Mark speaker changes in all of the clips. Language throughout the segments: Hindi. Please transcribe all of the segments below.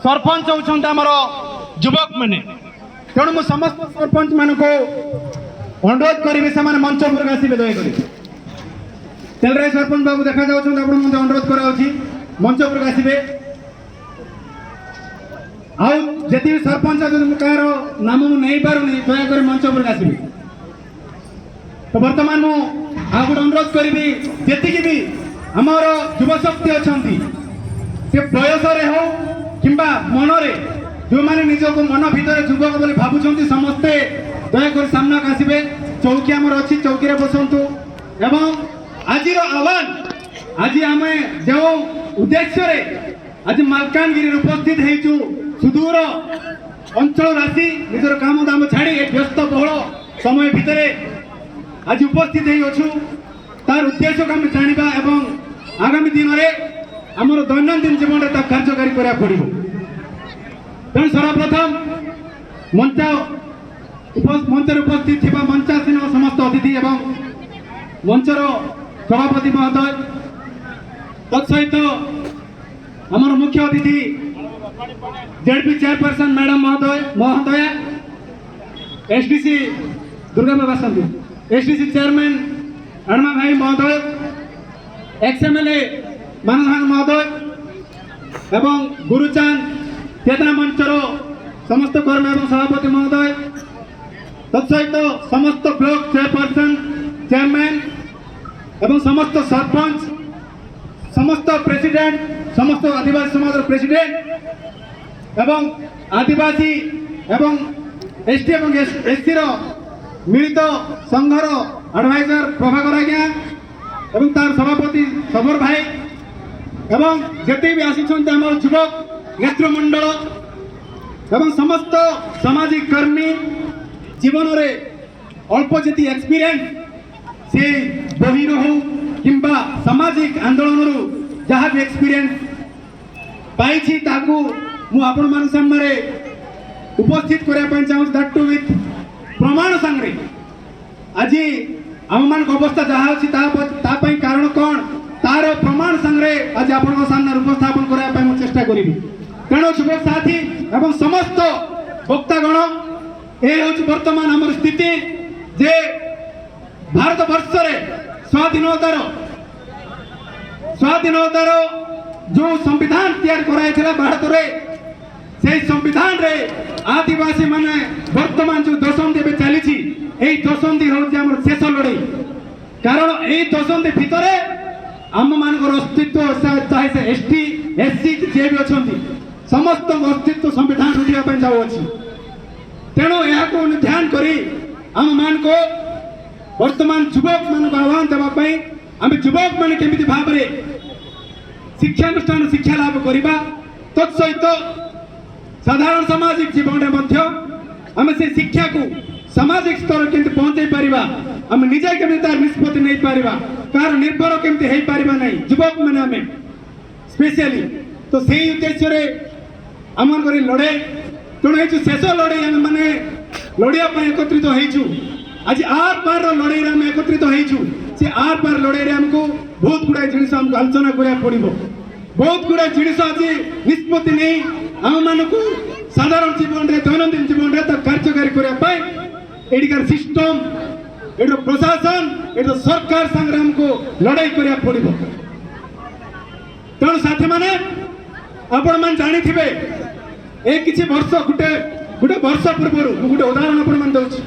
Speaker 1: सरपंच होउछन्ते हमर युवक माने तेणु मु समस्त सरपंच मान को अनुरोध करी से मंच पर आसवे दयाकोरी तेलरे सरपंच बाबू देखा जाउछन्ते आपण मु अनुरोध कराउछि मंच पर आसवे आउ जति सरपंच कार नाम मु नहीं पारुनी दयाकोरी मंच पर आसवे तो वर्तमान मु आ गोटे अनुरोध करी जी भी आमर युव शक्ति अच्छा से प्रयास हो किंबा मनरे जो मैंने निजक मन भितर युवक बोली भावुं समस्ते दयाक सामना आसवे चौकी आमर अच्छी चौकी बसतु एवं आज आह्वान आज आम जो उद्देश्य आज मालकानगिरी उपस्थित हो सुदूर अंचल राशि निजर काम दाम छाड़ी व्यस्त बहुल समय भितर आज उपस्थित होछु तार उद्देश्य को आम जाना एवं आगामी दिन में आमर दैनंदिन जीवन में कार्यकारी करा पड़ो तेणु सर्वप्रथम मंचर उपस्थित थी मंचासीन समस्त अतिथि एवं मंचर सभापति महोदय तत्सहित आमर मुख्य अतिथि जेडपी चेयरपर्सन मैडम महोदय एसडीसी दुर्गा बाबा एसडीसी चेयरमैन अणमा भाई महोदय एक्सएमएलए मानभांग महोदय एवं गुरुचांद चेतना मंचर समस्त कर्मी एवं सभापति महोदय तत्सहित समस्त ब्लॉक चेयरपर्सन चेयरमैन एवं समस्त सरपंच समस्त प्रेसिडेंट समस्त आदिवासी समाज प्रेसिडेंट एवं आदिवासी एवं एसटी एवं एससी मिलित संघर एडवाइजर प्रभाकर आज्ञा एवं तार सभापति सबर भाई एवं जिते भी आसी युवक नेतृमंडल एवं समस्त सामाजिक कर्मी जीवन में अल्प जी एक्सपीरियंस से बही हो किंबा सामाजिक आंदोलन जहाँ भी एक्सपीरियंस पाई मु आपण मान सामने उपस्थित करने चाहूँ दैट टू विथ प्रमाण सांगे आज आम मान अवस्था जहाँ अच्छी कारण कौन तार प्रमाण सांगे आज आप सामने उपस्थापन करने चेष्टा करी तेणु युवक साथी एवं समस्त वक्तागण ये हूँ वर्तमान आम स्थिति जे भारत वर्ष स्वाधीनतार जो संविधान तैयार कराई भारत में से संविधान रे आदिवासी माने वर्तमान जो दशंधि भी चली दशंधि हूँ शेष लड़ाई कारण यही दशंधि भितर आम मान अस्तित्व चाहे से एसटी एससी जे भी अच्छा समस्त अस्तित्व संविधान रुझा जाऊँगी तेणु यहाँ ध्यान करी आम मान को वर्तमान युवक मान आह्वान देवाई आम युवक मैंने केमी भाव में शिक्षानुष्ठान शिक्षा लाभ करवा तत्सहित साधारण सामाजिक जीवन में आम से शिक्षा को सामाजिक स्तर के पहुंचे पारिबा आम निजे केमी तार निष्पत्ति नहीं पारिबा कार निर्भर केमती हो पारिबा नहीं युवक मैंने आम स्पेशली तो सही उद्देश्य रे आम लड़े तेणु शेष लड़े आम मैंने लड़ाई एकत्रित होइछु आज आर पार लड़ाई आम एकत्रित होइछु से आर पार लड़ाई आमको बहुत गुड़ाए जिनिस आमको आलोचना करा पड़ो बहुत गुड़ाए जिनिस आज निष्पत्ति नहीं आम मानक साधारण जीवन में दैनंदिन जीवन में कार्यकारी करने एडिकार सिस्टम एट प्रशासन एट सरकार संगे हमको लड़ाई करा पड़ो तेणु साथी मैंने आपण मैंने जानी थे एक किसी वर्ष गोटे गोटे वर्ष पूर्व गोटे उदाहरण आपण मैंने दूसरी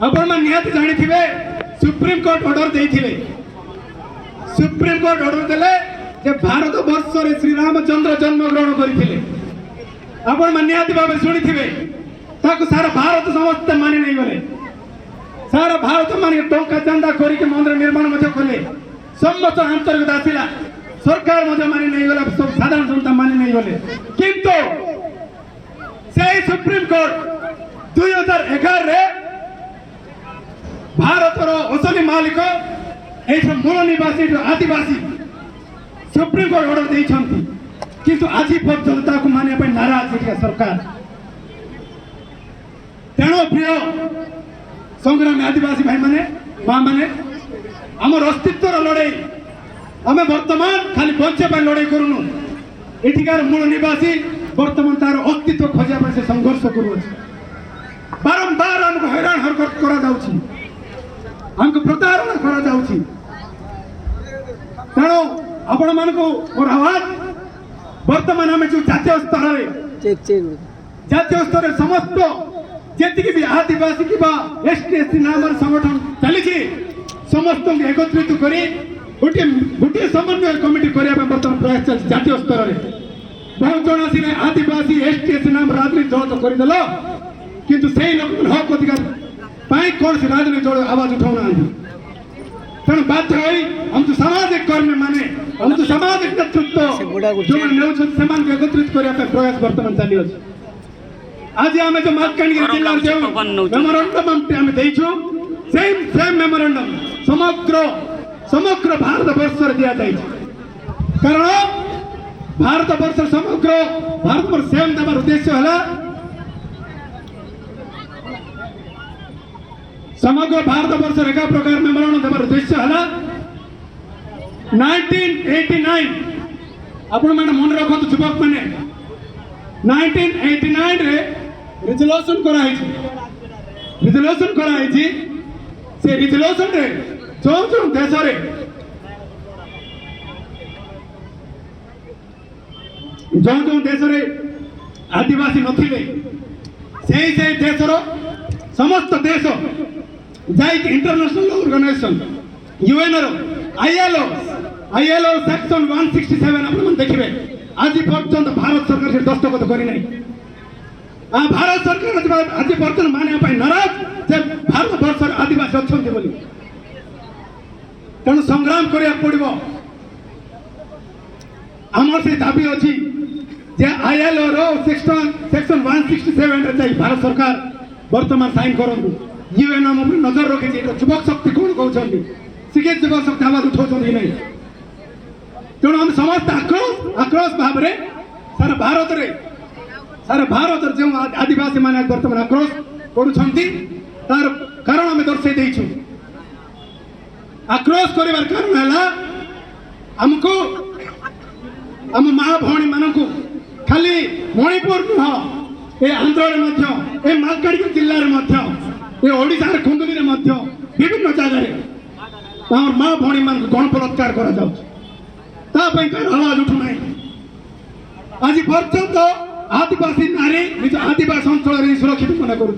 Speaker 1: आपण मैंने निहाती जानी थे सुप्रीम कोर्ट ऑर्डर देते सुप्रीम कोर्ट ऑर्डर देले जे भारत वर्ष रे श्री रामचंद्र जन्म ग्रहण करथिले आपण मन निहाती भाव सुनी थिबे ताको सारा भारत समस्त मानि नहीं गले सारा भारत मानि टंका चंदा करी के मंदिर निर्माण मध्य कले समस्त अंतर्गत आसिला सरकार मध्य मानि नहीं गला सब साधारण जनता मानि नहीं गले किंतु से सुप्रीम कोर्ट 2011 रे भारत रो असली मालिक ए मूल निवासी आदिवासी सुप्रीम कोर्ट ऑर्डर देइछंती किंतु आज पर्यंत को मानिया नाराज है सरकार तेणु प्रिय संग्रामी आदिवासी भाई माने माँ माने आम अस्तित्व लड़ाई आम वर्तमान खाली बंचे लड़ाई करूनु एठिकार मूल निवासी बर्तमान तार अस्तित्व खोजा से संघर्ष करुच्छे बारंबार आमको हैरान हरकत हमको प्रताड़ना तेणु आपण मान मोर आवाज बर्तमान आम जो जातीय स्तर समस्त जी भी आदिवासी कि एसटी नाम संगठन चली समस्त एकत्रित कर गोटे समन्वय कमिटी करने बर्तमान प्रयास चलती जातीय स्तर में बहुत जन आसी आदिवासी एसटी नाम राजनीति दल तो करदेल किंतु से लोक हक अधिकार कौन से राजनीतिक दल आवाज उठाऊना तेणु बाध्य हम जो सामाजिक कर्मी माने हम जो सामाजिक नेतृत्व जो मैंने एकत्रित करने प्रयास बर्तमान चली आज आम जो मालकानगिरी जिले जो मेमोरांडम आम देचु सेम मेमोरांडम समग्र भारत वर्ष दि जाए कारण भारत वर्ष समग्र भारत वर्ष सेम देवार उद्देश्य है समग्र भारत वर्ष एक प्रकार मेमोरांडम देवार उद्देश्य है 1989 आपण मैंने मन रखु युवक मैंने 1989 रे रिजोल्यूशन कराई से रिजोल्यूशन रे जो देश रे जो देश रे आदिवासी नथिले से देशर समस्त देश जाई इंटरनेशनल ऑर्गेनाइजेशन यूएन रो आईएलओ सेक्शन 167 आपण देखिबे आज पर्यंत भारत सरकार से दस्तखत करी नहीं भारत सरकार आज पर्यटन मानने नाराज जे भारत वर्ष आदिवासी अच्छा बोली तेणु संग्राम करा पड़ो आमर से दाबी अच्छी जे आईएलओ रो सेक्शन 167 भारत सरकार वर्तमान साइन करूँ यूएन नजर रखी युवक शक्ति कौन कहते शिक्षित युवक शक्ति आवाज उठाऊँ नहीं तेणु हम समस्त आक्रोश भाव में सारा भारत जो आदिवासी मान बर्तमान आक्रोश कर कारण आम दर्शे आक्रोश कर कारण है आमको आम माँ भौणी मान खाली मणिपुर नुह ए आंध्र मालकानगिरी जिले में ओडार खुंदुली विभिन्न जगह माँ भौणी मान गण बलात्कार कर आवाज उठुना आज पर्यंत आदिवासी नारी निज आदिवासी अंचल सुरक्षित मन करुँ।